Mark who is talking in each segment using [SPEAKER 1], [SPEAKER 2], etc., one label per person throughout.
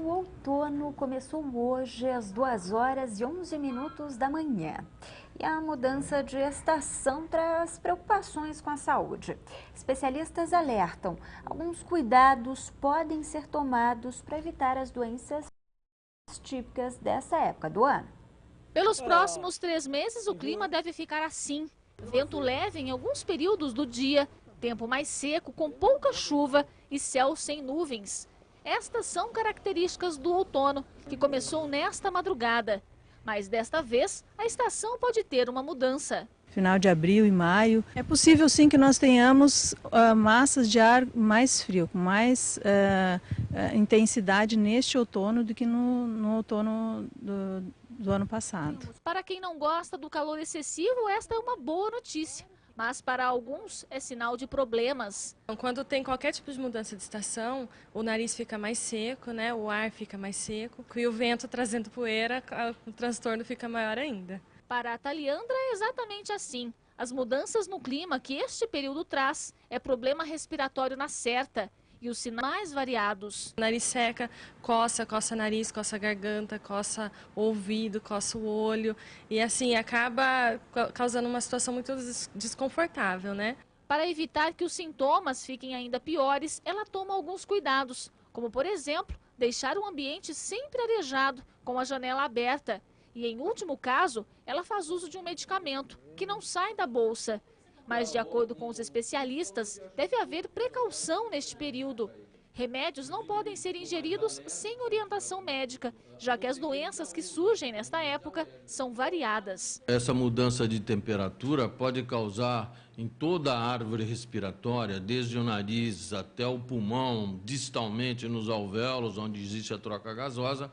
[SPEAKER 1] O outono começou hoje às 2h11 da manhã. E a mudança de estação traz preocupações com a saúde. Especialistas alertam, alguns cuidados podem ser tomados para evitar as doenças típicas dessa época do ano.
[SPEAKER 2] Pelos próximos 3 meses, o clima deve ficar assim. Vento leve em alguns períodos do dia, tempo mais seco, com pouca chuva e céu sem nuvens. Estas são características do outono, que começou nesta madrugada. Mas desta vez, a estação pode ter uma mudança.
[SPEAKER 3] Final de abril e maio, é possível sim que nós tenhamos massas de ar mais frio, com mais intensidade neste outono do que no outono do ano passado.
[SPEAKER 2] Para quem não gosta do calor excessivo, esta é uma boa notícia. Mas para alguns é sinal de problemas.
[SPEAKER 4] Quando tem qualquer tipo de mudança de estação, o nariz fica mais seco, né? O ar fica mais seco e o vento trazendo poeira, o transtorno fica maior ainda.
[SPEAKER 2] Para a Taliandra é exatamente assim. As mudanças no clima que este período traz é problema respiratório na certa e os sinais mais variados.
[SPEAKER 4] O nariz seca, coça nariz, coça garganta, coça o ouvido, coça o olho e assim acaba causando uma situação muito desconfortável, né?
[SPEAKER 2] Para evitar que os sintomas fiquem ainda piores, ela toma alguns cuidados, como por exemplo, deixar o ambiente sempre arejado, com a janela aberta. E em último caso, ela faz uso de um medicamento que não sai da bolsa. Mas, de acordo com os especialistas, deve haver precaução neste período. Remédios não podem ser ingeridos sem orientação médica, já que as doenças que surgem nesta época são variadas.
[SPEAKER 5] Essa mudança de temperatura pode causar em toda a árvore respiratória, desde o nariz até o pulmão, distalmente nos alvéolos, onde existe a troca gasosa,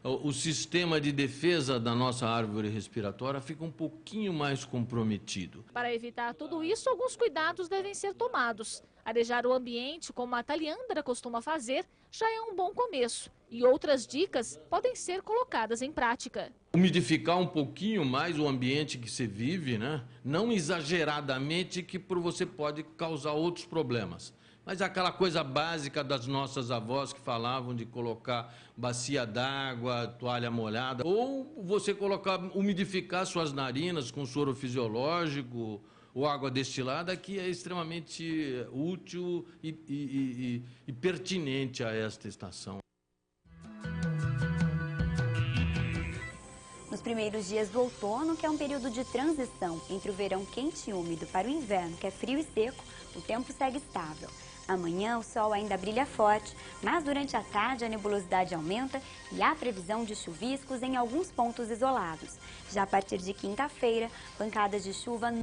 [SPEAKER 5] o sistema de defesa da nossa árvore respiratória fica um pouquinho mais comprometido.
[SPEAKER 2] Para evitar tudo isso, alguns cuidados devem ser tomados. Arejar o ambiente, como a Taliandra costuma fazer, já é um bom começo. E outras dicas podem ser colocadas em prática.
[SPEAKER 5] Umidificar um pouquinho mais o ambiente que você vive, né? Não exageradamente, que por você pode causar outros problemas. Mas aquela coisa básica das nossas avós que falavam de colocar bacia d'água, toalha molhada, ou você umidificar suas narinas com soro fisiológico ou água destilada, que é extremamente útil e pertinente a esta estação.
[SPEAKER 1] Nos primeiros dias do outono, que é um período de transição entre o verão quente e úmido para o inverno, que é frio e seco, o tempo segue estável. Amanhã o sol ainda brilha forte, mas durante a tarde a nebulosidade aumenta e há previsão de chuviscos em alguns pontos isolados. Já a partir de quinta-feira, pancadas de chuva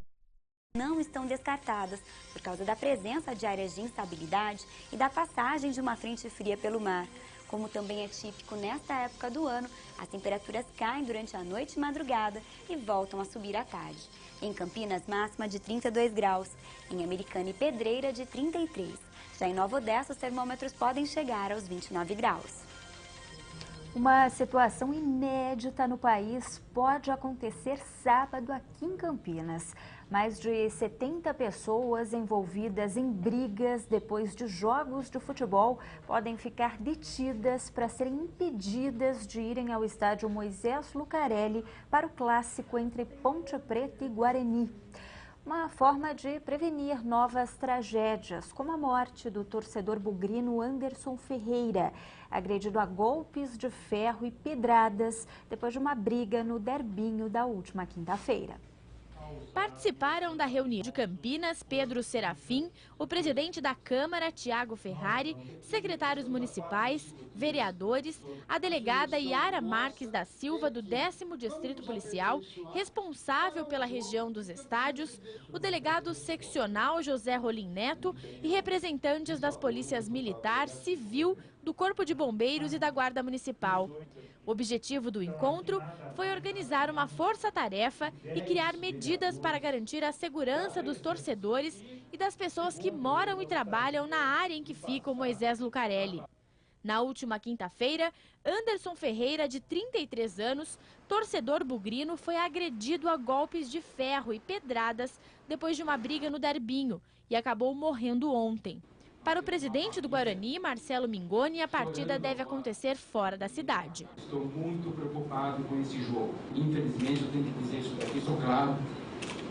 [SPEAKER 1] não estão descartadas por causa da presença de áreas de instabilidade e da passagem de uma frente fria pelo mar. Como também é típico nesta época do ano, as temperaturas caem durante a noite e madrugada e voltam a subir à tarde. Em Campinas, máxima de 32 graus. Em Americana e Pedreira, de 33. Já em Nova Odessa, os termômetros podem chegar aos 29 graus. Uma situação inédita no país pode acontecer sábado aqui em Campinas. Mais de 70 pessoas envolvidas em brigas depois de jogos de futebol podem ficar detidas para serem impedidas de irem ao estádio Moisés Lucarelli para o clássico entre Ponte Preta e Guarani. Uma forma de prevenir novas tragédias, como a morte do torcedor bugrino Anderson Ferreira, agredido a golpes de ferro e pedradas depois de uma briga no derbinho da última quinta-feira.
[SPEAKER 6] Participaram da reunião de Campinas Pedro Serafim, o presidente da Câmara Tiago Ferrari, secretários municipais, vereadores, a delegada Yara Marques da Silva do 10º Distrito Policial, responsável pela região dos estádios, o delegado seccional José Rolim Neto e representantes das polícias militar, civil, do Corpo de Bombeiros e da Guarda Municipal. O objetivo do encontro foi organizar uma força-tarefa e criar medidas para garantir a segurança dos torcedores e das pessoas que moram e trabalham na área em que fica o Moisés Lucarelli. Na última quinta-feira, Anderson Ferreira, de 33 anos, torcedor bugrino, foi agredido a golpes de ferro e pedradas depois de uma briga no derbinho e acabou morrendo ontem. Para o presidente do Guarani, Marcelo Mingoni, a partida deve acontecer fora da cidade.
[SPEAKER 7] Estou muito preocupado com esse jogo. Infelizmente, eu tenho que dizer isso daqui, sou claro,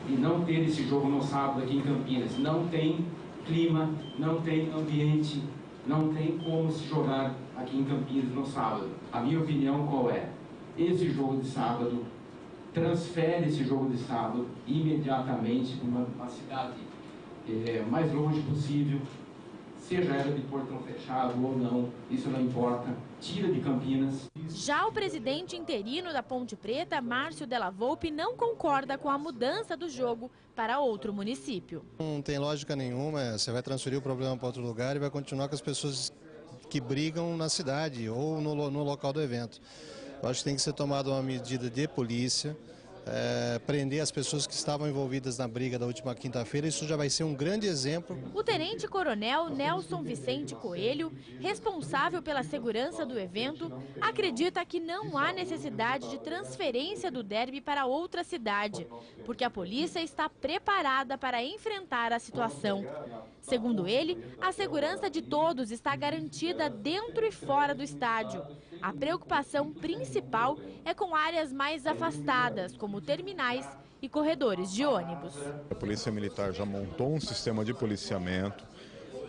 [SPEAKER 7] e não ter esse jogo no sábado aqui em Campinas. Não tem clima, não tem ambiente, não tem como se jogar aqui em Campinas no sábado. A minha opinião qual é? Esse jogo de sábado, transfere esse jogo de sábado imediatamente para uma cidade mais longe possível, seja ela de portão fechado ou não, isso não importa, tira de Campinas.
[SPEAKER 6] Já o presidente interino da Ponte Preta, Márcio Della Volpe, não concorda com a mudança do jogo para outro município.
[SPEAKER 8] Não tem lógica nenhuma, você vai transferir o problema para outro lugar e vai continuar com as pessoas que brigam na cidade ou no local do evento. Eu acho que tem que ser tomada uma medida de polícia, prender as pessoas que estavam envolvidas na briga da última quinta-feira. Isso já vai ser um grande exemplo.
[SPEAKER 6] O tenente-coronel Nelson Vicente Coelho, responsável pela segurança do evento, acredita que não há necessidade de transferência do derby para outra cidade, porque a polícia está preparada para enfrentar a situação. Segundo ele, a segurança de todos está garantida dentro e fora do estádio. A preocupação principal é com áreas mais afastadas, como terminais e corredores de ônibus.
[SPEAKER 9] A Polícia Militar já montou um sistema de policiamento,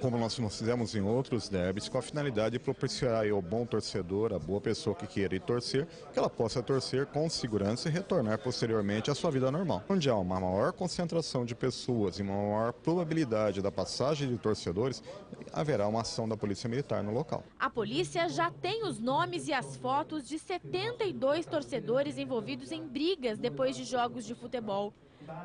[SPEAKER 9] como nós fizemos em outros derbys, com a finalidade de propiciar ao bom torcedor, a boa pessoa que queira ir torcer, que ela possa torcer com segurança e retornar posteriormente à sua vida normal. Onde há uma maior concentração de pessoas e uma maior probabilidade da passagem de torcedores, haverá uma ação da Polícia Militar no local.
[SPEAKER 6] A polícia já tem os nomes e as fotos de 72 torcedores envolvidos em brigas depois de jogos de futebol.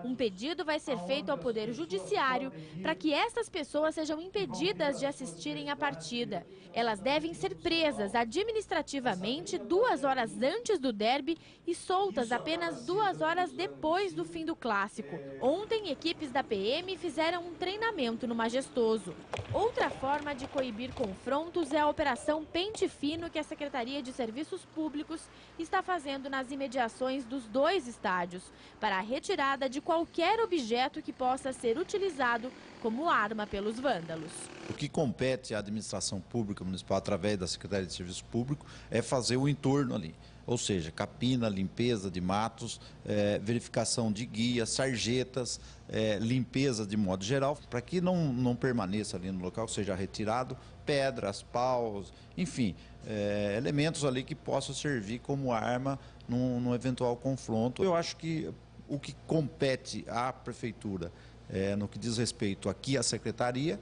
[SPEAKER 6] Um pedido vai ser feito ao Poder Judiciário para que essas pessoas sejam impedidas de assistirem à partida. Elas devem ser presas administrativamente 2 horas antes do derby e soltas apenas 2 horas depois do fim do clássico. Ontem, equipes da PM fizeram um treinamento no Majestoso. Outra forma de coibir confrontos é a Operação Pente Fino, que a Secretaria de Serviços Públicos está fazendo nas imediações dos 2 estádios, para a retirada de qualquer objeto que possa ser utilizado como arma pelos vândalos.
[SPEAKER 10] O que compete à administração pública municipal, através da Secretaria de Serviço Público, é fazer o entorno ali. Ou seja, capina, limpeza de matos, verificação de guias, sarjetas, limpeza de modo geral, para que não permaneça ali no local, seja retirado pedras, paus, enfim, elementos ali que possam servir como arma num eventual confronto. Eu acho que o que compete à Prefeitura, no que diz respeito aqui à Secretaria,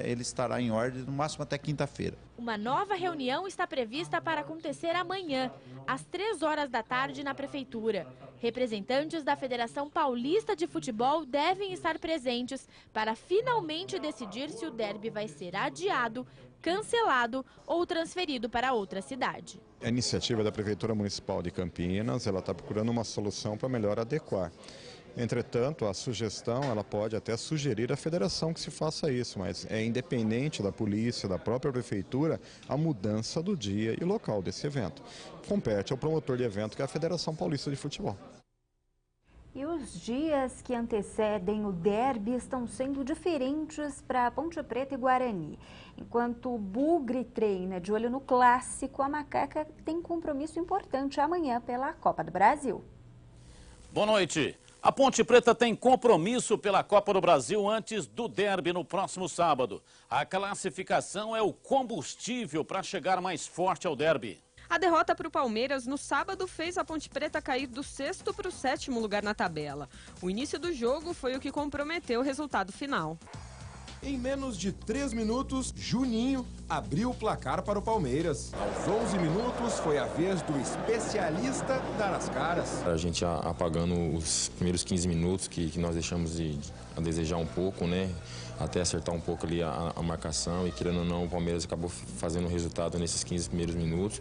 [SPEAKER 10] ele estará em ordem no máximo até quinta-feira.
[SPEAKER 6] Uma nova reunião está prevista para acontecer amanhã, às 3 horas da tarde, na Prefeitura. Representantes da Federação Paulista de Futebol devem estar presentes para finalmente decidir se o derby vai ser adiado, cancelado ou transferido para outra cidade.
[SPEAKER 9] A iniciativa da Prefeitura Municipal de Campinas, ela está procurando uma solução para melhor adequar. Entretanto, a sugestão, ela pode até sugerir à federação que se faça isso, mas é independente da polícia, da própria prefeitura, a mudança do dia e local desse evento. Compete ao promotor de evento, que é a Federação Paulista de Futebol.
[SPEAKER 1] E os dias que antecedem o derby estão sendo diferentes para Ponte Preta e Guarani. Enquanto o Bugre treina de olho no clássico, a Macaca tem compromisso importante amanhã pela Copa do Brasil.
[SPEAKER 11] Boa noite. A Ponte Preta tem compromisso pela Copa do Brasil antes do derby no próximo sábado. A classificação é o combustível para chegar mais forte ao derby.
[SPEAKER 12] A derrota para o Palmeiras no sábado fez a Ponte Preta cair do 6º para o 7º lugar na tabela. O início do jogo foi o que comprometeu o resultado final.
[SPEAKER 13] Em menos de 3 minutos, Juninho abriu o placar para o Palmeiras. Aos 11 minutos, foi a vez do especialista dar as caras.
[SPEAKER 14] A gente apagando os primeiros 15 minutos, que nós deixamos a desejar um pouco, né? Até acertar um pouco ali a marcação, e querendo ou não, o Palmeiras acabou fazendo o resultado nesses 15 primeiros minutos.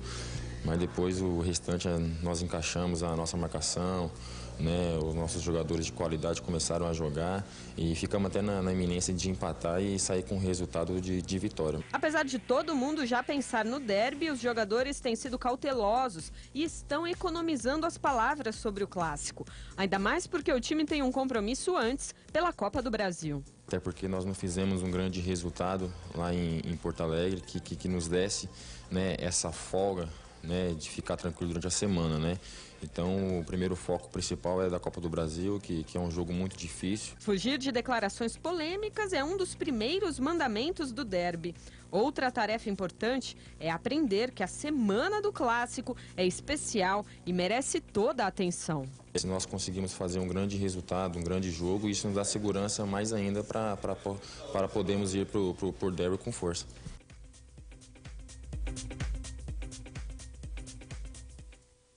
[SPEAKER 14] Mas depois o restante nós encaixamos a nossa marcação, né? Os nossos jogadores de qualidade começaram a jogar e ficamos até na iminência de empatar e sair com o resultado de vitória.
[SPEAKER 12] Apesar de todo mundo já pensar no derby, os jogadores têm sido cautelosos e estão economizando as palavras sobre o clássico. Ainda mais porque o time tem um compromisso antes pela Copa do Brasil.
[SPEAKER 14] até porque nós não fizemos um grande resultado lá em Porto Alegre que nos desse, né, essa folga, né, de ficar tranquilo durante a semana, né? Então, o primeiro foco principal é da Copa do Brasil, que é um jogo muito difícil.
[SPEAKER 12] Fugir de declarações polêmicas é um dos primeiros mandamentos do derby. Outra tarefa importante é aprender que a semana do clássico é especial e merece toda a atenção.
[SPEAKER 14] Se nós conseguimos fazer um grande resultado, um grande jogo, isso nos dá segurança mais ainda para podermos ir para o derby com força.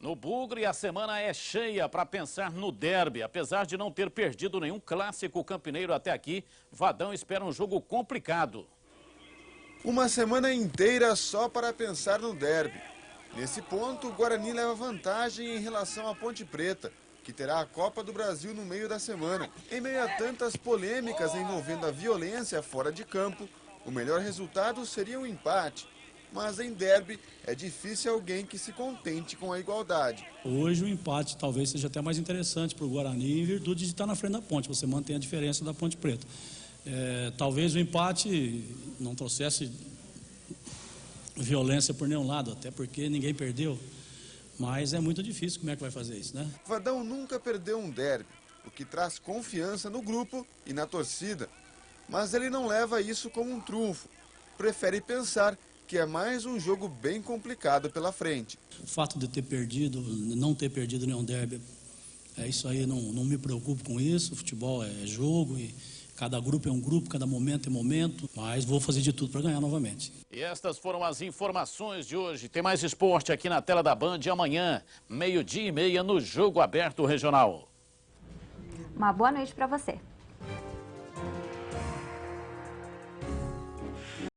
[SPEAKER 11] No Bugre, a semana é cheia para pensar no derby. Apesar de não ter perdido nenhum clássico campineiro até aqui, Vadão espera um jogo complicado.
[SPEAKER 15] Uma semana inteira só para pensar no derby. Nesse ponto, o Guarani leva vantagem em relação à Ponte Preta, que terá a Copa do Brasil no meio da semana. Em meio a tantas polêmicas envolvendo a violência fora de campo, o melhor resultado seria um empate. Mas em derby é difícil alguém que se contente com a igualdade.
[SPEAKER 16] Hoje o empate talvez seja até mais interessante para o Guarani em virtude de estar na frente da Ponte, você mantém a diferença da Ponte Preta. Talvez o empate não trouxesse violência por nenhum lado, até porque ninguém perdeu, mas é muito difícil, como é que vai fazer isso, né?
[SPEAKER 15] Vadão nunca perdeu um derby, o que traz confiança no grupo e na torcida. Mas ele não leva isso como um trunfo, prefere pensar que é mais um jogo bem complicado pela frente.
[SPEAKER 16] O fato de ter perdido, não ter perdido nenhum derby, isso aí, não me preocupo com isso. O futebol é jogo e cada grupo é um grupo, cada momento é momento, mas vou fazer de tudo para ganhar novamente.
[SPEAKER 11] E estas foram as informações de hoje. Tem mais esporte aqui na tela da Band amanhã, 12:30 no Jogo Aberto Regional.
[SPEAKER 1] Uma boa noite para você.